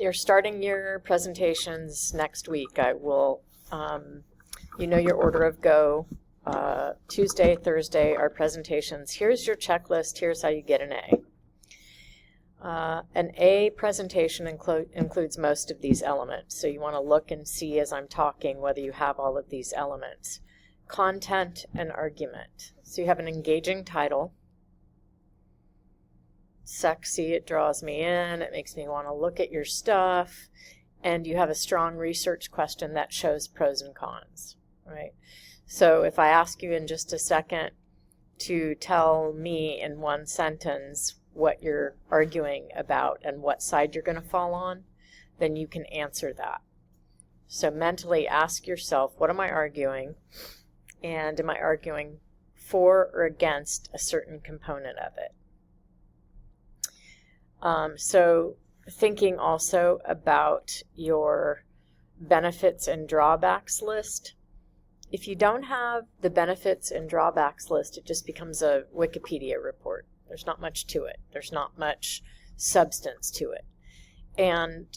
you're starting your presentations next week. I will, you know your order of go. Tuesday, Thursday are presentations. Here's your checklist. Here's how you get an A. An A presentation includes most of these elements. So you want to look and see as I'm talking whether you have all of these elements. Content and argument. So you have an engaging title. Sexy, it draws me in, it makes me want to look at your stuff, and you have a strong research question that shows pros and cons, right? So if I ask you in just a second to tell me in one sentence what you're arguing about and what side you're going to fall on, then you can answer that. So mentally ask yourself, what am I arguing? And am I arguing for or against a certain component of it? So thinking also about your benefits and drawbacks list. If you don't have the benefits and drawbacks list, it just becomes a Wikipedia report. There's not much to it. There's not much substance to it. And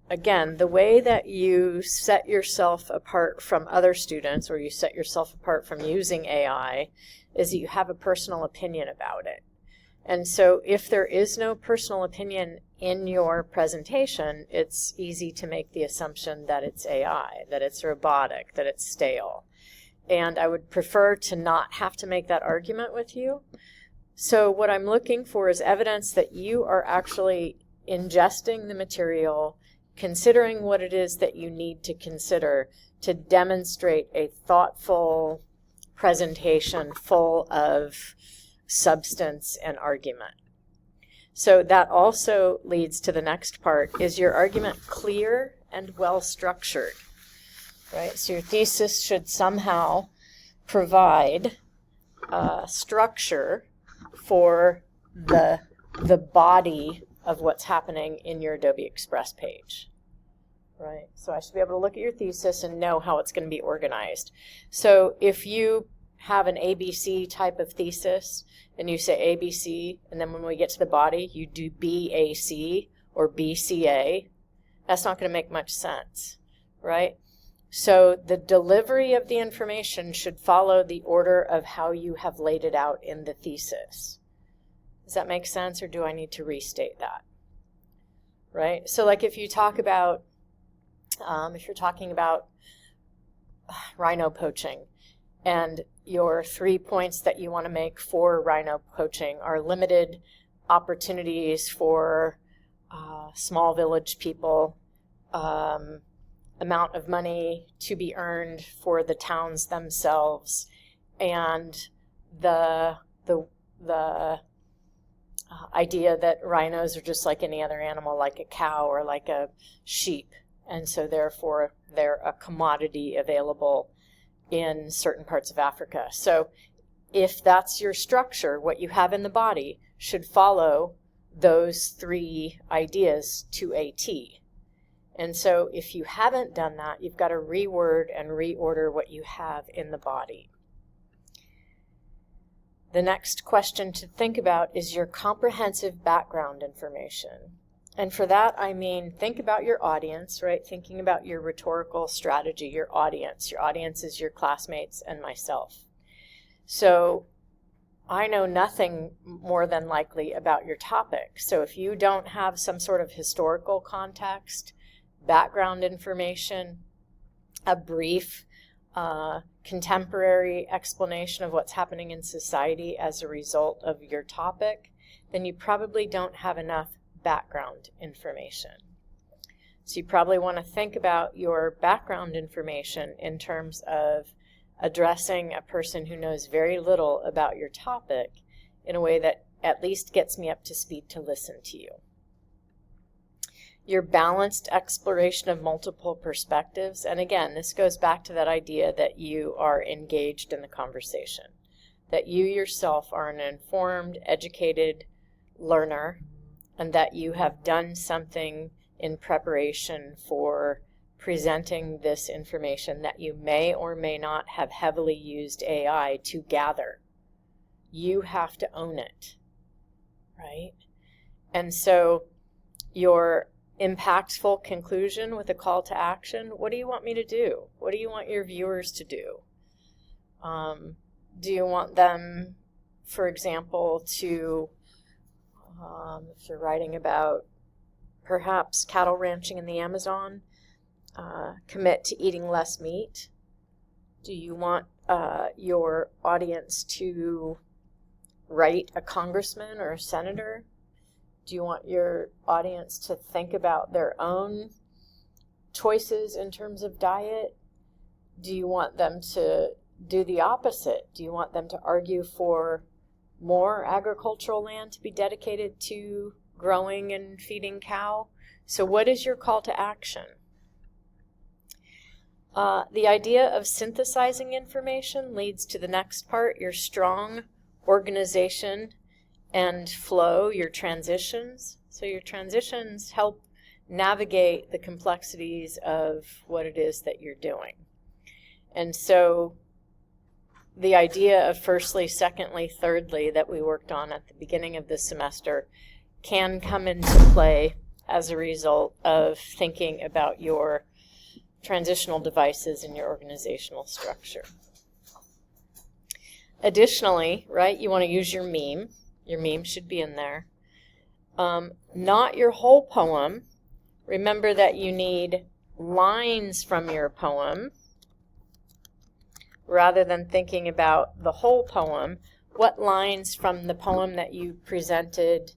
again, the way that you set yourself apart from other students, or you set yourself apart from using AI, is that you have a personal opinion about it. And so if there is no personal opinion in your presentation, it's easy to make the assumption that it's AI, that it's robotic, that it's stale. And I would prefer to not have to make that argument with you. So what I'm looking for is evidence that you are actually ingesting the material, considering what it is that you need to consider to demonstrate a thoughtful presentation full of substance and argument. So that also leads to the next part. Is your argument clear and well structured? Right? So your thesis should somehow provide structure for the body of what's happening in your Adobe Express page. Right? So I should be able to look at your thesis and know how it's going to be organized. So if you have an ABC type of thesis, and you say ABC, and then when we get to the body, you do BAC or BCA, that's not going to make much sense, right? So the delivery of the information should follow the order of how you have laid it out in the thesis. Does that make sense, or do I need to restate that? Right? So like if you talk about, if you're talking about rhino poaching, and your 3 points that you want to make for rhino poaching are limited opportunities for small village people, amount of money to be earned for the towns themselves, and the idea that rhinos are just like any other animal, like a cow or like a sheep, and so therefore they're a commodity available in certain parts of Africa. So if that's your structure, what you have in the body should follow those 3 ideas to a T. And so if you haven't done that, you've got to reword and reorder what you have in the body. The next question to think about is your comprehensive background information. And for that, I mean, think about your audience, right? Thinking about your rhetorical strategy, your audience. Your audience is your classmates and myself. So I know nothing more than likely about your topic. So if you don't have some sort of historical context, background information, a brief contemporary explanation of what's happening in society as a result of your topic, then you probably don't have enough background information. So you probably want to think about your background information in terms of addressing a person who knows very little about your topic in a way that at least gets me up to speed to listen to you. Your balanced exploration of multiple perspectives, and again, this goes back to that idea that you are engaged in the conversation, that you yourself are an informed, educated learner, and that you have done something in preparation for presenting this information that you may or may not have heavily used AI to gather. You have to own it, right? And so your impactful conclusion with a call to action. What do you want me to do? What do you want your viewers to do? Do you want them, for example, to, if you're writing about perhaps cattle ranching in the Amazon, commit to eating less meat? Do you want your audience to write a congressman or a senator? Do you want your audience to think about their own choices in terms of diet? Do you want them to do the opposite? Do you want them to argue for more agricultural land to be dedicated to growing and feeding cow? So what is your call to action? The idea of synthesizing information leads to the next part, your strong organization and flow, your transitions. So your transitions help navigate the complexities of what it is that you're doing. And so the idea of firstly, secondly, thirdly that we worked on at the beginning of this semester can come into play as a result of thinking about your transitional devices in your organizational structure. Additionally, right, you want to use your meme. Your meme should be in there. Not your whole poem. Remember that you need lines from your poem rather than thinking about the whole poem. What lines from the poem that you presented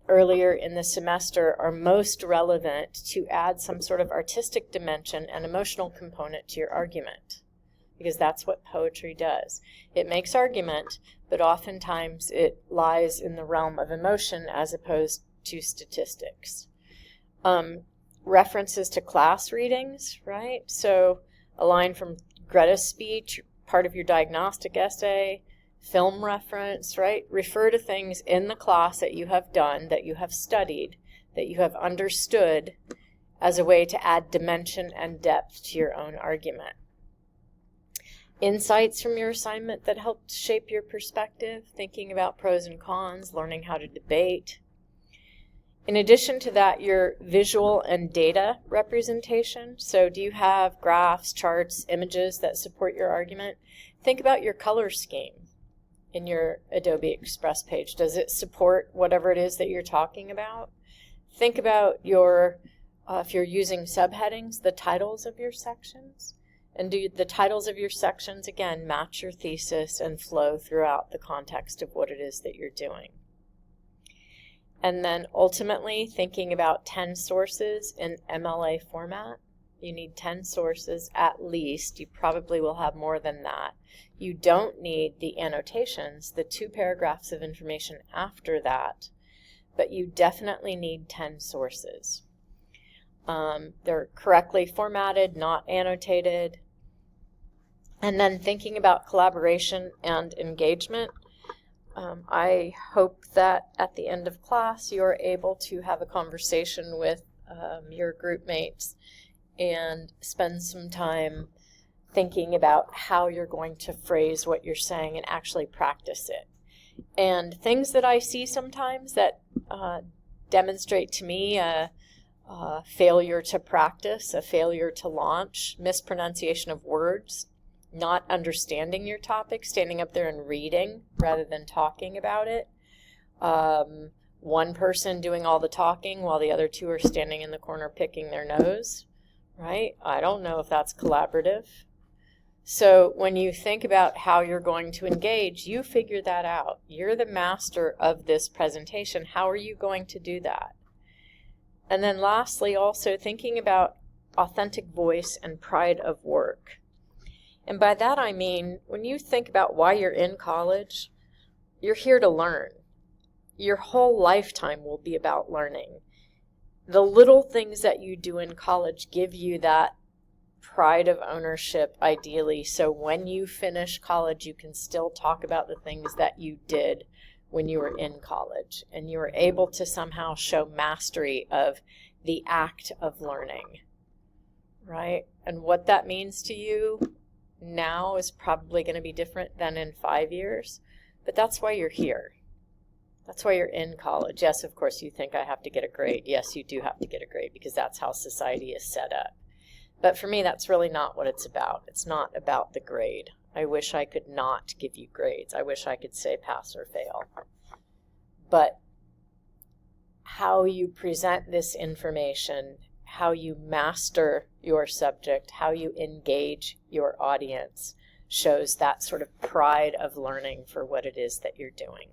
earlier in the semester are most relevant to add some sort of artistic dimension and emotional component to your argument? Because that's what poetry does. It makes argument, but oftentimes it lies in the realm of emotion as opposed to statistics. References to class readings, right? So a line from Greta's speech, part of your diagnostic essay, film reference, right? Refer to things in the class that you have done, that you have studied, that you have understood as a way to add dimension and depth to your own argument. Insights from your assignment that helped shape your perspective, thinking about pros and cons, learning how to debate. In addition to that, your visual and data representation. So do you have graphs, charts, images that support your argument? Think about your color scheme in your Adobe Express page. Does it support whatever it is that you're talking about? Think about your, if you're using subheadings, the titles of your sections. And do the titles of your sections, again, match your thesis and flow throughout the context of what it is that you're doing? And then ultimately thinking about 10 sources in MLA format. You need 10 sources at least. You probably will have more than that. You don't need the annotations, the 2 paragraphs of information after that, but you definitely need 10 sources. They're correctly formatted, not annotated. And then thinking about collaboration and engagement. I hope that at the end of class you're able to have a conversation with your group mates and spend some time thinking about how you're going to phrase what you're saying and actually practice it. And things that I see sometimes that demonstrate to me a failure to practice, a failure to launch, mispronunciation of words, not understanding your topic, standing up there and reading rather than talking about it. One person doing all the talking while the other 2 are standing in the corner picking their nose, right? I don't know if that's collaborative. So when you think about how you're going to engage, you figure that out. You're the master of this presentation. How are you going to do that? And then lastly, also thinking about authentic voice and pride of work. And by that I mean, when you think about why you're in college, you're here to learn. Your whole lifetime will be about learning. The little things that you do in college give you that pride of ownership, ideally, so when you finish college, you can still talk about the things that you did when you were in college, and you were able to somehow show mastery of the act of learning, right? And what that means to you now is probably going to be different than in 5 years, but that's why you're here. That's why you're in college. Yes, of course, you think I have to get a grade. Yes, you do have to get a grade because that's how society is set up. But for me, that's really not what it's about. It's not about the grade. I wish I could not give you grades. I wish I could say pass or fail. But how you present this information, how you master your subject, how you engage your audience shows that sort of pride of learning for what it is that you're doing.